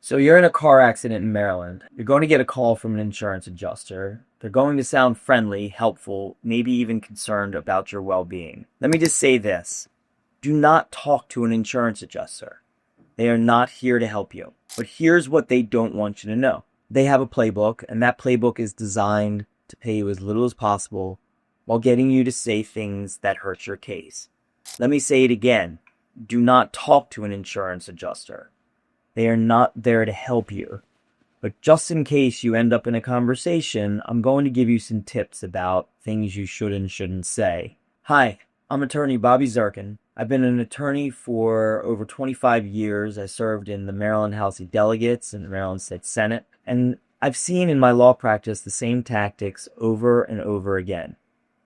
So you're in a car accident in Maryland. You're going to get a call from an insurance adjuster. They're going to sound friendly, helpful, maybe even concerned about your well-being. Let me just say this. Do not talk to an insurance adjuster. They are not here to help you. But here's what they don't want you to know. They have a playbook, and that playbook is designed to pay you as little as possible while getting you to say things that hurt your case. Let me say it again. Do not talk to an insurance adjuster. They are not there to help you. But just in case you end up in a conversation, I'm going to give you some tips about things you should and shouldn't say. Hi, I'm Attorney Bobby Zirkin. I've been an attorney for over 25 years. I served in the Maryland House of Delegates and the Maryland State Senate. And I've seen in my law practice the same tactics over and over again.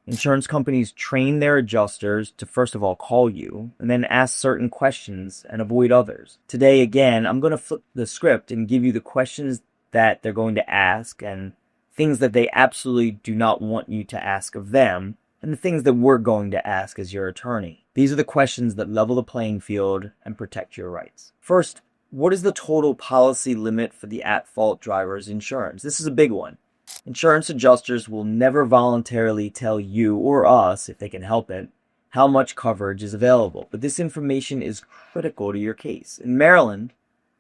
Insurance companies train their adjusters to first of all call you and then ask certain questions and avoid others. Today, again, I'm going to flip the script and give you the questions that they're going to ask and things that they absolutely do not want you to ask of them and the things that we're going to ask as your attorney. These are the questions that level the playing field and protect your rights. First, what is the total policy limit for the at-fault driver's insurance? This is a big one. Insurance adjusters will never voluntarily tell you or us, if they can help it, how much coverage is available. But this information is critical to your case. In Maryland,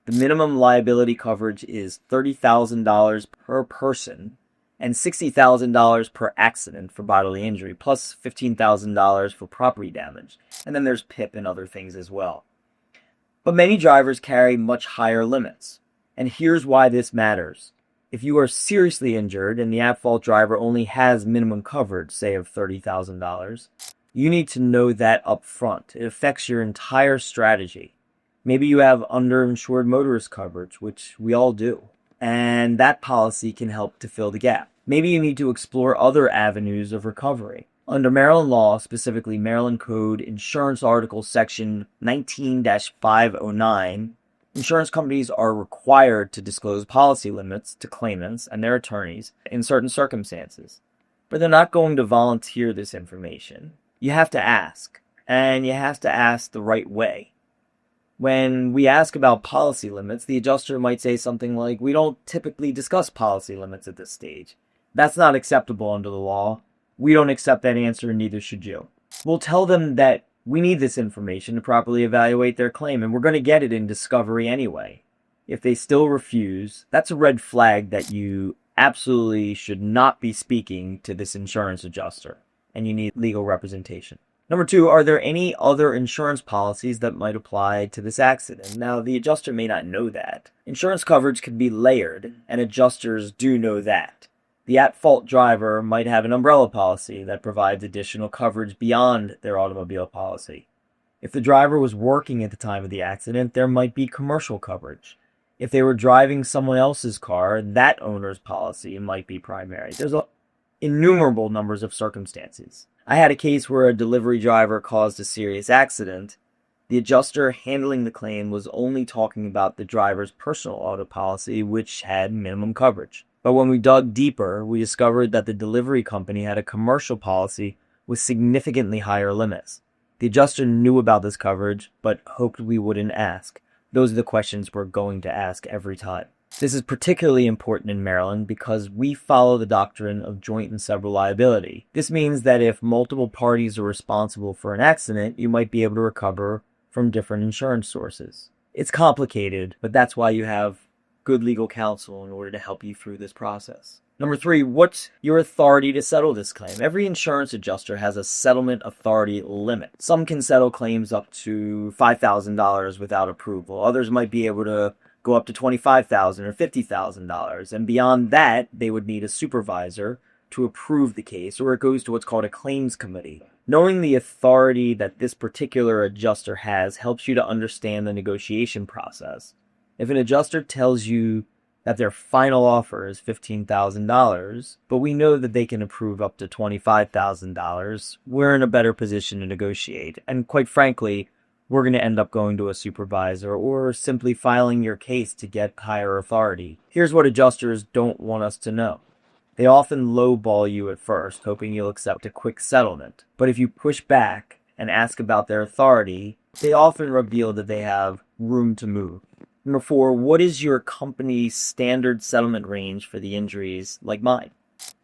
the minimum liability coverage is $30,000 per person and $60,000 per accident for bodily injury, plus $15,000 for property damage. And then there's PIP and other things as well. But many drivers carry much higher limits. And here's why this matters. If you are seriously injured and the at-fault driver only has minimum coverage, say of $30,000, you need to know that up front. It affects your entire strategy. Maybe you have underinsured motorist coverage, which we all do, and that policy can help to fill the gap. Maybe you need to explore other avenues of recovery. Under Maryland law, specifically Maryland Code Insurance Article Section 19-509, insurance companies are required to disclose policy limits to claimants and their attorneys in certain circumstances. But they're not going to volunteer this information. You have to ask, and you have to ask the right way. When we ask about policy limits, the adjuster might say something like, "We don't typically discuss policy limits at this stage." That's not acceptable under the law. We don't accept that answer, and neither should you. We'll tell them that we need this information to properly evaluate their claim, and we're going to get it in discovery anyway. If they still refuse, that's a red flag that you absolutely should not be speaking to this insurance adjuster, and you need legal representation. Number 2, are there any other insurance policies that might apply to this accident? Now, the adjuster may not know that. Insurance coverage can be layered, and adjusters do know that. The at-fault driver might have an umbrella policy that provides additional coverage beyond their automobile policy. If the driver was working at the time of the accident, there might be commercial coverage. If they were driving someone else's car, that owner's policy might be primary. There's innumerable numbers of circumstances. I had a case where a delivery driver caused a serious accident. The adjuster handling the claim was only talking about the driver's personal auto policy, which had minimum coverage. But when we dug deeper, we discovered that the delivery company had a commercial policy with significantly higher limits. The adjuster knew about this coverage, but hoped we wouldn't ask. Those are the questions we're going to ask every time. This is particularly important in Maryland because we follow the doctrine of joint and several liability. This means that if multiple parties are responsible for an accident, you might be able to recover from different insurance sources. It's complicated, but that's why you have good legal counsel in order to help you through this process. Number 3, what's your authority to settle this claim? Every insurance adjuster has a settlement authority limit. Some can settle claims up to $5,000 without approval. Others might be able to go up to $25,000 or $50,000. And beyond that, they would need a supervisor to approve the case, or it goes to what's called a claims committee. Knowing the authority that this particular adjuster has helps you to understand the negotiation process. If an adjuster tells you that their final offer is $15,000, but we know that they can approve up to $25,000, we're in a better position to negotiate. And quite frankly, we're going to end up going to a supervisor or simply filing your case to get higher authority. Here's what adjusters don't want us to know. They often lowball you at first, hoping you'll accept a quick settlement. But if you push back and ask about their authority, they often reveal that they have room to move. Number 4, what is your company's standard settlement range for the injuries like mine?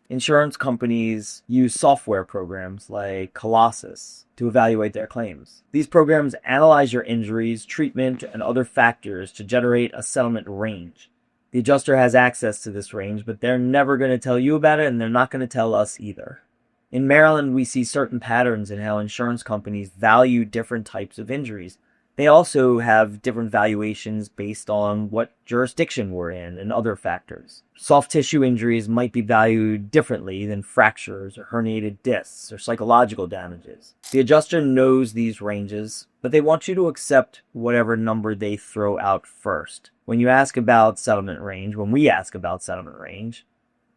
Insurance companies use software programs like Colossus to evaluate their claims. These programs analyze your injuries, treatment, and other factors to generate a settlement range. The adjuster has access to this range, but they're never going to tell you about it, and they're not going to tell us either. In Maryland, we see certain patterns in how insurance companies value different types of injuries. They also have different valuations based on what jurisdiction we're in and other factors. Soft tissue injuries might be valued differently than fractures or herniated discs or psychological damages. The adjuster knows these ranges, but they want you to accept whatever number they throw out first. When we ask about settlement range,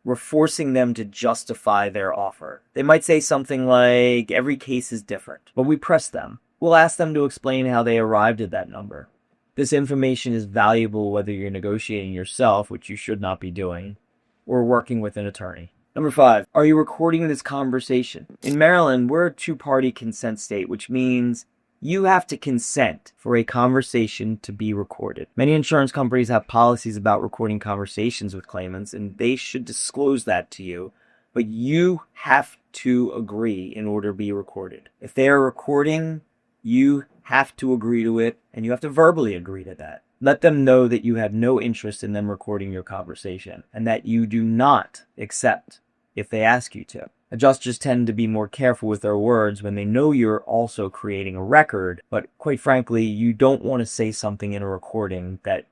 we're forcing them to justify their offer. They might say something like, every case is different, but we press them. We'll ask them to explain how they arrived at that number. This information is valuable whether you're negotiating yourself, which you should not be doing, or working with an attorney. Number 5, are you recording this conversation? In Maryland, we're a two-party consent state, which means you have to consent for a conversation to be recorded. Many insurance companies have policies about recording conversations with claimants, and they should disclose that to you, but you have to agree in order to be recorded. If they are recording, you have to agree to it, and you have to verbally agree to that. Let them know that you have no interest in them recording your conversation, and that you do not accept if they ask you to. Adjusters tend to be more careful with their words when they know you're also creating a record, but quite frankly, you don't want to say something in a recording that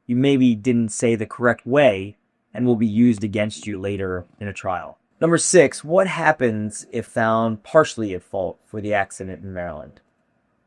you maybe didn't say the correct way and will be used against you later in a trial. Number 6, what happens if found partially at fault for the accident in Maryland?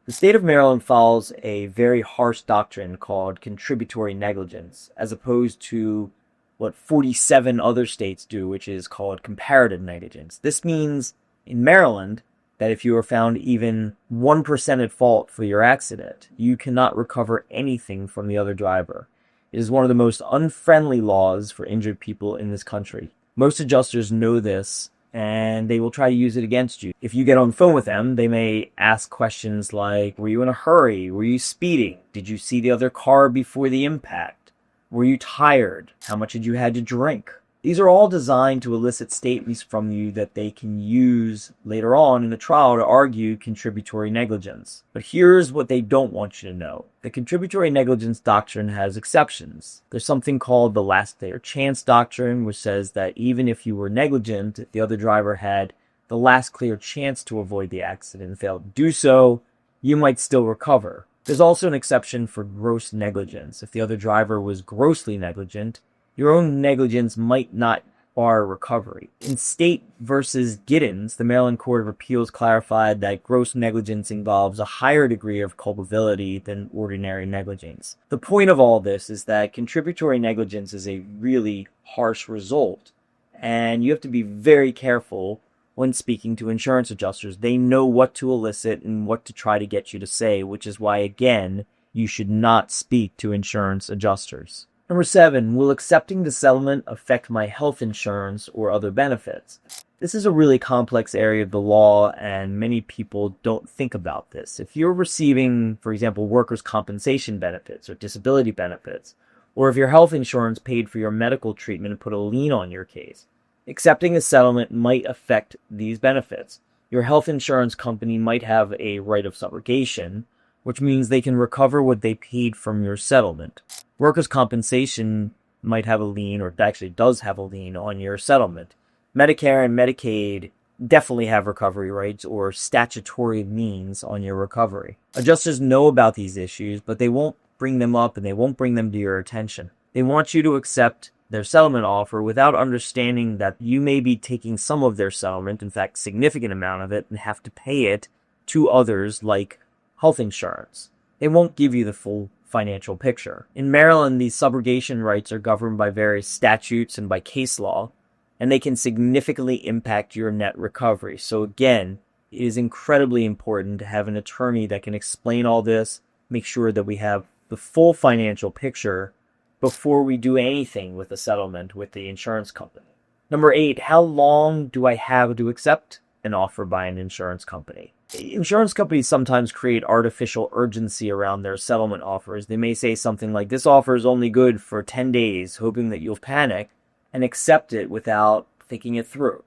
The state of Maryland follows a very harsh doctrine called contributory negligence, as opposed to what 47 other states do, which is called comparative negligence. This means in Maryland that if you are found even 1% at fault for your accident, you cannot recover anything from the other driver. It is one of the most unfriendly laws for injured people in this country. Most adjusters know this, and they will try to use it against you. If you get on the phone with them, they may ask questions like, were you in a hurry? Were you speeding? Did you see the other car before the impact? Were you tired? How much had you had to drink? These are all designed to elicit statements from you that they can use later on in the trial to argue contributory negligence. But here's what they don't want you to know. The contributory negligence doctrine has exceptions. There's something called the last clear chance doctrine, which says that even if you were negligent, if the other driver had the last clear chance to avoid the accident and failed to do so, you might still recover. There's also an exception for gross negligence. If the other driver was grossly negligent, your own negligence might not bar recovery. In State versus Giddens, the Maryland Court of Appeals clarified that gross negligence involves a higher degree of culpability than ordinary negligence. The point of all this is that contributory negligence is a really harsh result, and you have to be very careful when speaking to insurance adjusters. They know what to elicit and what to try to get you to say, which is why, again, you should not speak to insurance adjusters. Number 7, will accepting the settlement affect my health insurance or other benefits? This is a really complex area of the law, and many people don't think about this. If you're receiving, for example, workers' compensation benefits or disability benefits, or if your health insurance paid for your medical treatment and put a lien on your case, accepting a settlement might affect these benefits. Your health insurance company might have a right of subrogation, which means they can recover what they paid from your settlement. Workers' compensation might have a lien, or actually does have a lien, on your settlement. Medicare and Medicaid definitely have recovery rights or statutory liens on your recovery. Adjusters know about these issues, but they won't bring them up and they won't bring them to your attention. They want you to accept their settlement offer without understanding that you may be taking some of their settlement, in fact, significant amount of it, and have to pay it to others like health insurance. They won't give you the full financial picture. In Maryland, these subrogation rights are governed by various statutes and by case law, and they can significantly impact your net recovery. So again, it is incredibly important to have an attorney that can explain all this, make sure that we have the full financial picture before we do anything with the settlement with the insurance company. Number 8, how long do I have to accept an offer by an insurance company? Insurance companies sometimes create artificial urgency around their settlement offers. They may say something like, this offer is only good for 10 days, hoping that you'll panic and accept it without thinking it through.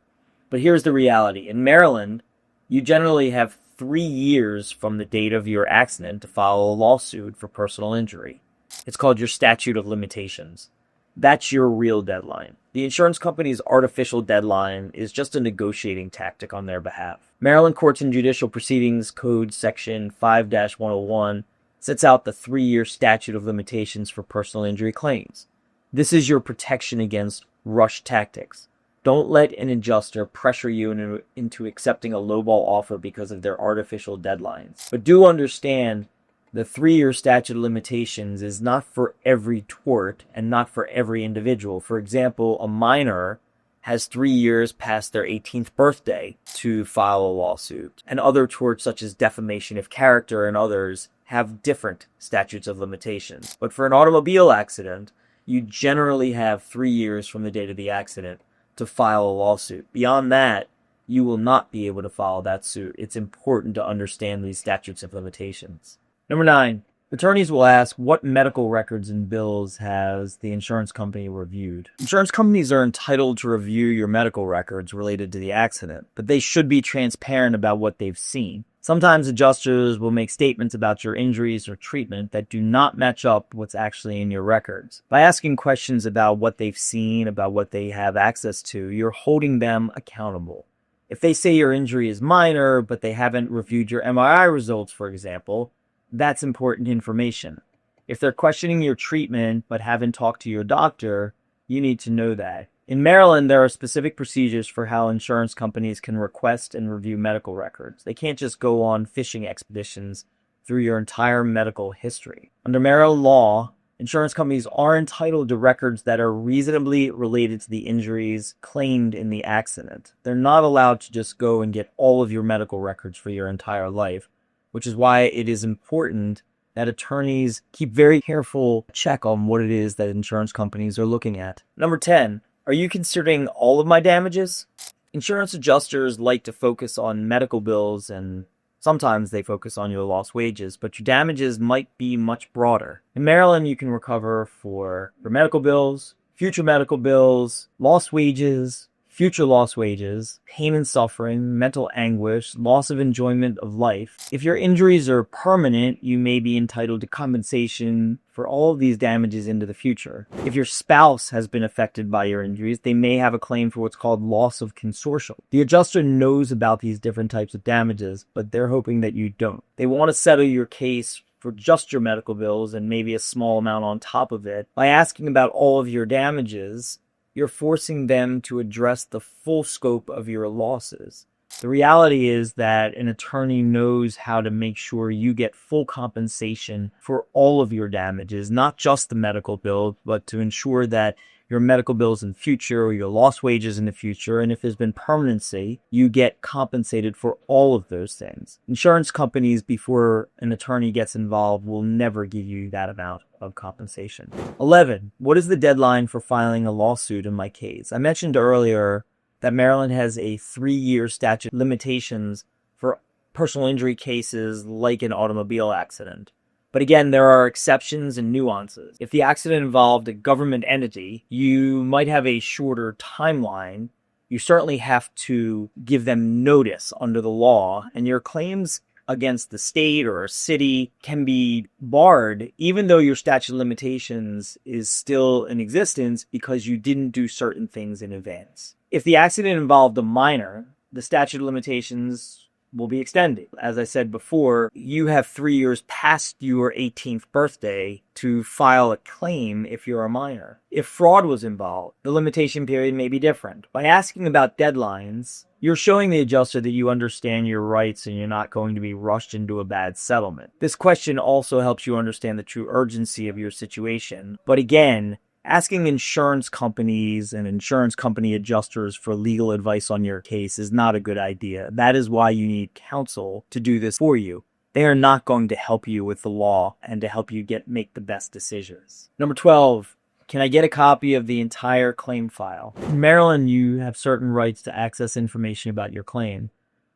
But here's the reality. In Maryland, you generally have 3 years from the date of your accident to file a lawsuit for personal injury. It's called your statute of limitations. That's your real deadline. The insurance company's artificial deadline is just a negotiating tactic on their behalf. Maryland Courts and Judicial Proceedings Code Section 5-101 sets out the 3-year statute of limitations for personal injury claims. This is your protection against rush tactics. Don't let an adjuster pressure you into accepting a lowball offer because of their artificial deadlines. But do understand the 3-year statute of limitations is not for every tort and not for every individual. For example, a minor has 3 years past their 18th birthday to file a lawsuit. And other torts such as defamation of character and others have different statutes of limitations. But for an automobile accident, you generally have 3 years from the date of the accident to file a lawsuit. Beyond that, you will not be able to file that suit. It's important to understand these statutes of limitations. Number 9, attorneys will ask, what medical records and bills has the insurance company reviewed? Insurance companies are entitled to review your medical records related to the accident, but they should be transparent about what they've seen. Sometimes adjusters will make statements about your injuries or treatment that do not match up what's actually in your records. By asking questions about what they've seen, about what they have access to, you're holding them accountable. If they say your injury is minor, but they haven't reviewed your MRI results, for example, that's important information. If they're questioning your treatment but haven't talked to your doctor, you need to know that. In Maryland, there are specific procedures for how insurance companies can request and review medical records. They can't just go on fishing expeditions through your entire medical history. Under Maryland law, insurance companies are entitled to records that are reasonably related to the injuries claimed in the accident. They're not allowed to just go and get all of your medical records for your entire life, which is why it is important that attorneys keep very careful check on what it is that insurance companies are looking at. Number 10, are you considering all of my damages? Insurance adjusters like to focus on medical bills and sometimes they focus on your lost wages, but your damages might be much broader. In Maryland, you can recover for medical bills, future medical bills, lost wages, future lost wages, pain and suffering, mental anguish, loss of enjoyment of life. If your injuries are permanent, you may be entitled to compensation for all of these damages into the future. If your spouse has been affected by your injuries, they may have a claim for what's called loss of consortium. The adjuster knows about these different types of damages, but they're hoping that you don't. They want to settle your case for just your medical bills and maybe a small amount on top of it. By asking about all of your damages, you're forcing them to address the full scope of your losses. The reality is that an attorney knows how to make sure you get full compensation for all of your damages, not just the medical bill, but to ensure that your medical bills in the future or your lost wages in the future, and if there's been permanency, you get compensated for all of those things. Insurance companies, before an attorney gets involved, will never give you that amount of compensation. 11, what is the deadline for filing a lawsuit in my case? I mentioned earlier that Maryland has a 3-year statute of limitations for personal injury cases like an automobile accident. But again, there are exceptions and nuances. If the accident involved a government entity, you might have a shorter timeline. You certainly have to give them notice under the law, and your claims against the state or a city can be barred even though your statute of limitations is still in existence because you didn't do certain things in advance. If the accident involved a minor, the statute of limitations will be extended. As I said before, you have 3 years past your 18th birthday to file a claim if you're a minor. If fraud was involved, the limitation period may be different. By asking about deadlines, you're showing the adjuster that you understand your rights and you're not going to be rushed into a bad settlement. This question also helps you understand the true urgency of your situation. But again, asking insurance companies and insurance company adjusters for legal advice on your case is not a good idea. That is why you need counsel to do this for you. They are not going to help you with the law and to help you make the best decisions. Number 12, can I get a copy of the entire claim file? In Maryland, you have certain rights to access information about your claim.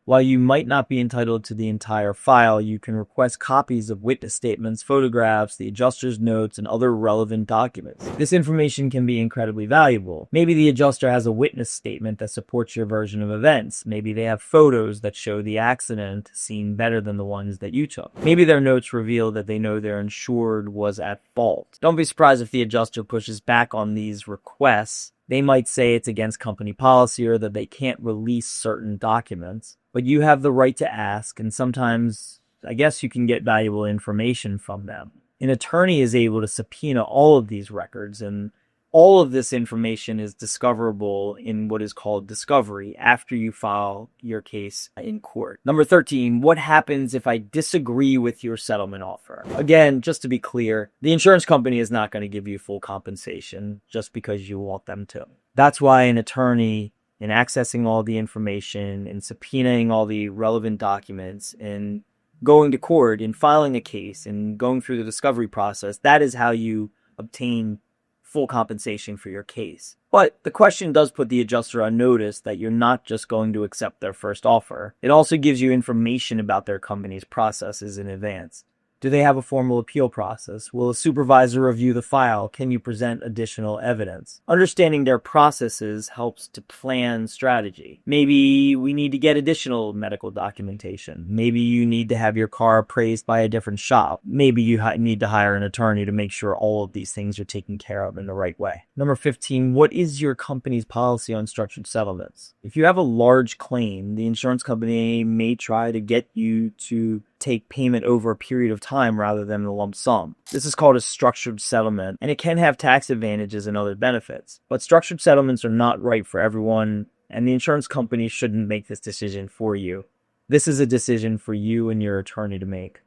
While you might not be entitled to the entire file, you can request copies of witness statements, photographs, the adjuster's notes, and other relevant documents. This information can be incredibly valuable. Maybe the adjuster has a witness statement that supports your version of events. Maybe they have photos that show the accident scene better than the ones that you took. Maybe their notes reveal that they know their insured was at fault. Don't be surprised if the adjuster pushes back on these requests. They might say it's against company policy or that they can't release certain documents. But you have the right to ask, and sometimes, I guess, you can get valuable information from them. An attorney is able to subpoena all of these records, and all of this information is discoverable in what is called discovery after you file your case in court. Number 13, what happens if I disagree with your settlement offer? Again, just to be clear, the insurance company is not going to give you full compensation just because you want them to. That's why an attorney, in accessing all the information and subpoenaing all the relevant documents and going to court and filing a case and going through the discovery process, that is how you obtain full compensation for your case. But the question does put the adjuster on notice that you're not just going to accept their first offer. It also gives you information about their company's processes in advance. Do they have a formal appeal process? Will a supervisor review the file? Can you present additional evidence? Understanding their processes helps to plan strategy. Maybe we need to get additional medical documentation. Maybe you need to have your car appraised by a different shop. Maybe you need to hire an attorney to make sure all of these things are taken care of in the right way. Number 15, what is your company's policy on structured settlements? If you have a large claim, the insurance company may try to get you to take payment over a period of time rather than a lump sum. This is called a structured settlement, and it can have tax advantages and other benefits. But structured settlements are not right for everyone, and the insurance company shouldn't make this decision for you. This is a decision for you and your attorney to make.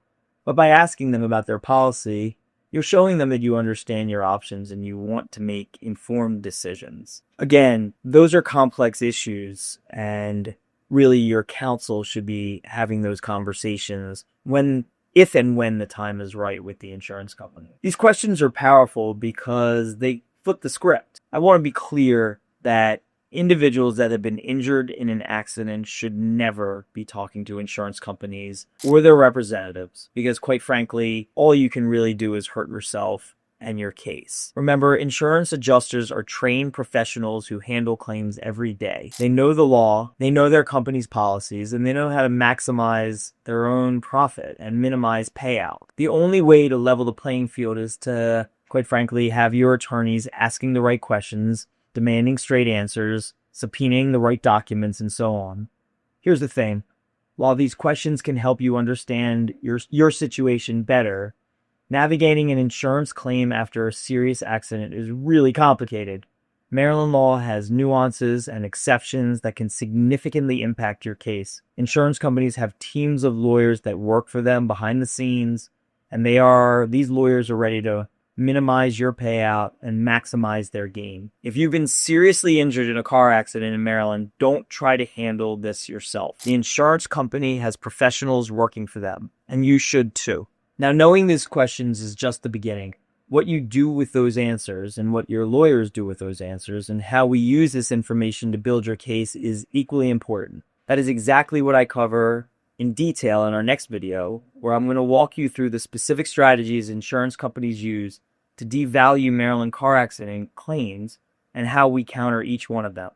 But by asking them about their policy, you're showing them that you understand your options and you want to make informed decisions. Again, those are complex issues, and really your counsel should be having those conversations if and when the time is right with the insurance company. These questions are powerful because they flip the script. I want to be clear that individuals that have been injured in an accident should never be talking to insurance companies or their representatives, because quite frankly, all you can really do is hurt yourself and your case. Remember, insurance adjusters are trained professionals who handle claims every day. They know the law, they know their company's policies, and they know how to maximize their own profit and minimize payout. The only way to level the playing field is to, quite frankly, have your attorneys asking the right questions, demanding straight answers, subpoenaing the right documents, and so on. Here's the thing. While these questions can help you understand your situation better, navigating an insurance claim after a serious accident is really complicated. Maryland law has nuances and exceptions that can significantly impact your case. Insurance companies have teams of lawyers that work for them behind the scenes, and these lawyers are ready to minimize your payout and maximize their gain. If you've been seriously injured in a car accident in Maryland, don't try to handle this yourself. The insurance company has professionals working for them, and you should too. Now, knowing these questions is just the beginning. What you do with those answers and what your lawyers do with those answers and how we use this information to build your case is equally important. That is exactly what I cover in detail in our next video, where I'm going to walk you through the specific strategies insurance companies use to devalue Maryland car accident claims and how we counter each one of them.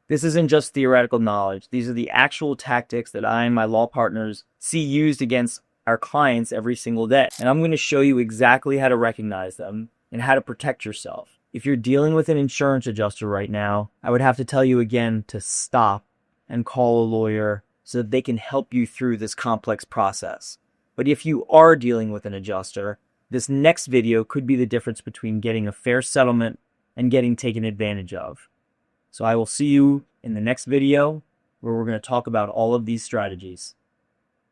This isn't just theoretical knowledge. These are the actual tactics that I and my law partners see used against our clients every single day. And I'm going to show you exactly how to recognize them and how to protect yourself. If you're dealing with an insurance adjuster right now, I would have to tell you again to stop and call a lawyer so that they can help you through this complex process. But if you are dealing with an adjuster, this next video could be the difference between getting a fair settlement and getting taken advantage of. So I will see you in the next video where we're going to talk about all of these strategies.